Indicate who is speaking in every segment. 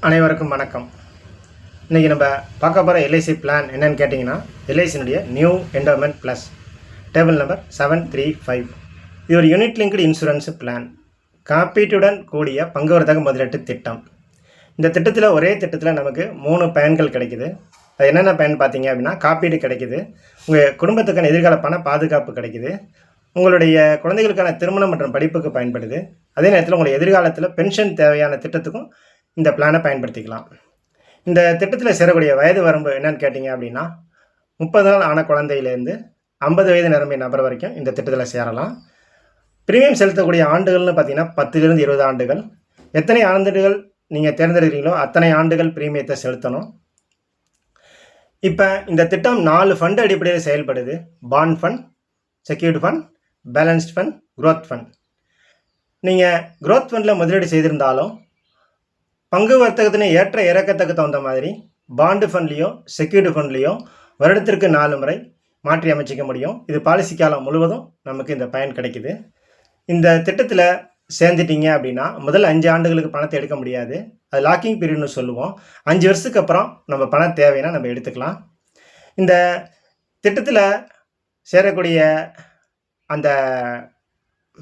Speaker 1: அனைவருக்கும் வணக்கம். இன்றைக்கி நம்ம பார்க்க போகிற எல்ஐசி பிளான் என்னென்னு கேட்டிங்கன்னா, எல்ஐசியினுடைய new endowment plus table number 735. இது ஒரு யூனிட் லிங்க்டு இன்சூரன்ஸ் பிளான், காப்பீட்டுடன் கூடிய பங்குவர்த்தக முதலீட்டு திட்டம். இந்த திட்டத்தில் ஒரே திட்டத்தில் நமக்கு 3 பயன்கள் கிடைக்குது. அது என்னென்ன பயன் பார்த்தீங்க அப்படின்னா, காப்பீடு கிடைக்குது, உங்கள் குடும்பத்துக்கான எதிர்கால பண பாதுகாப்பு கிடைக்குது, உங்களுடைய குழந்தைகளுக்கான திருமணம் மற்றும் படிப்புக்கு பயன்படுது, அதே நேரத்தில் உங்களுடைய எதிர்காலத்தில் பென்ஷன் தேவையான திட்டத்துக்கும் இந்த பிளானை பயன்படுத்திக்கலாம். இந்த திட்டத்தில் சேரக்கூடிய வயது வரம்பு என்னன்னு கேட்டிங்க அப்படின்னா, 30 நாள் ஆன குழந்தையிலேருந்து 50 வயது நிரம்பிய நபர் வரைக்கும் இந்த திட்டத்தில் சேரலாம். பிரீமியம் செலுத்தக்கூடிய ஆண்டுகள்னு பார்த்தீங்கன்னா 10லிருந்து 20 ஆண்டுகள். எத்தனை ஆண்டுகள் நீங்கள் தேர்ந்தெடுக்கிறீங்களோ அத்தனை ஆண்டுகள் பிரீமியத்தை செலுத்தணும். இப்போ இந்த திட்டம் 4 ஃபண்ட் அடிப்படையில் செயல்படுது. Bond fund, secured fund, balanced fund, growth fund. நீங்கள் குரோத் ஃபண்டில் முதலீடு செய்திருந்தாலும் பங்கு வர்த்தகத்தினை ஏற்ற இறக்கத்துக்கு தகுந்த மாதிரி பாண்டு ஃபண்ட்லேயோ செக்யூரிட்டி ஃபண்ட்லேயோ வருடத்திற்கு 4 முறை மாற்றி அமைச்சிக்க முடியும். இது பாலிசி காலம் முழுவதும் நமக்கு இந்த பயன் கிடைக்குது. இந்த திட்டத்தில் சேர்ந்துட்டீங்க அப்படின்னா முதல் 5 ஆண்டுகளுக்கு பணத்தை எடுக்க முடியாது. அது லாக்கிங் பீரியட்னு சொல்லுவோம். 5 வருஷத்துக்கு அப்புறம் நம்ம பணம் தேவைன்னா நம்ம எடுத்துக்கலாம். இந்த திட்டத்தில் சேரக்கூடிய அந்த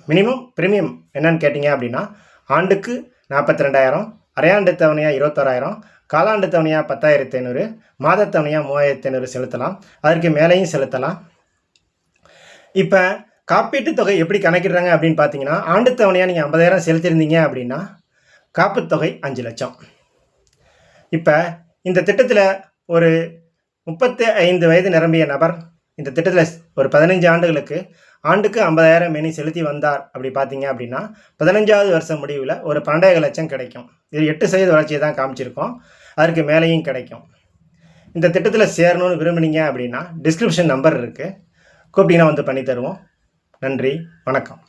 Speaker 1: மினிமம் பிரீமியம் என்னன்னு கேட்டிங்க அப்படின்னா, ஆண்டுக்கு 42,000, அரையாண்டு தவணையாக 21,000, காலாண்டு தவணையாக 10,500, மாத தவணையாக 3,500 செலுத்தலாம். அதற்கு மேலேயும் செலுத்தலாம். இப்போ காப்பீட்டு தொகை எப்படி கணக்கிடுறாங்க அப்படின்னு பார்த்தீங்கன்னா, ஆண்டு தவணையாக நீங்கள் 50,000 செலுத்தியிருந்தீங்க அப்படின்னா காப்புத் தொகை 5 லட்சம். இப்போ இந்த திட்டத்தில் ஒரு 35 வயது நிரம்பிய நபர் இந்த திட்டத்தில் ஒரு 15 ஆண்டுகளுக்கு ஆண்டுக்கு 50,000 மேனி செலுத்தி வந்தார் அப்படி பார்த்தீங்க அப்படின்னா 15வது வருஷம் முடிவில் ஒரு 12 லட்சம் கிடைக்கும். இது 8% வளர்ச்சியை தான் காமிச்சிருக்கோம். அதற்கு மேலேயும் கிடைக்கும். இந்த திட்டத்தில் சேரணும்னு விரும்புனீங்க அப்படின்னா டிஸ்கிரிப்ஷன் நம்பர் இருக்குது, கூப்பிட்டீங்கன்னா வந்து பண்ணி தருவோம். நன்றி, வணக்கம்.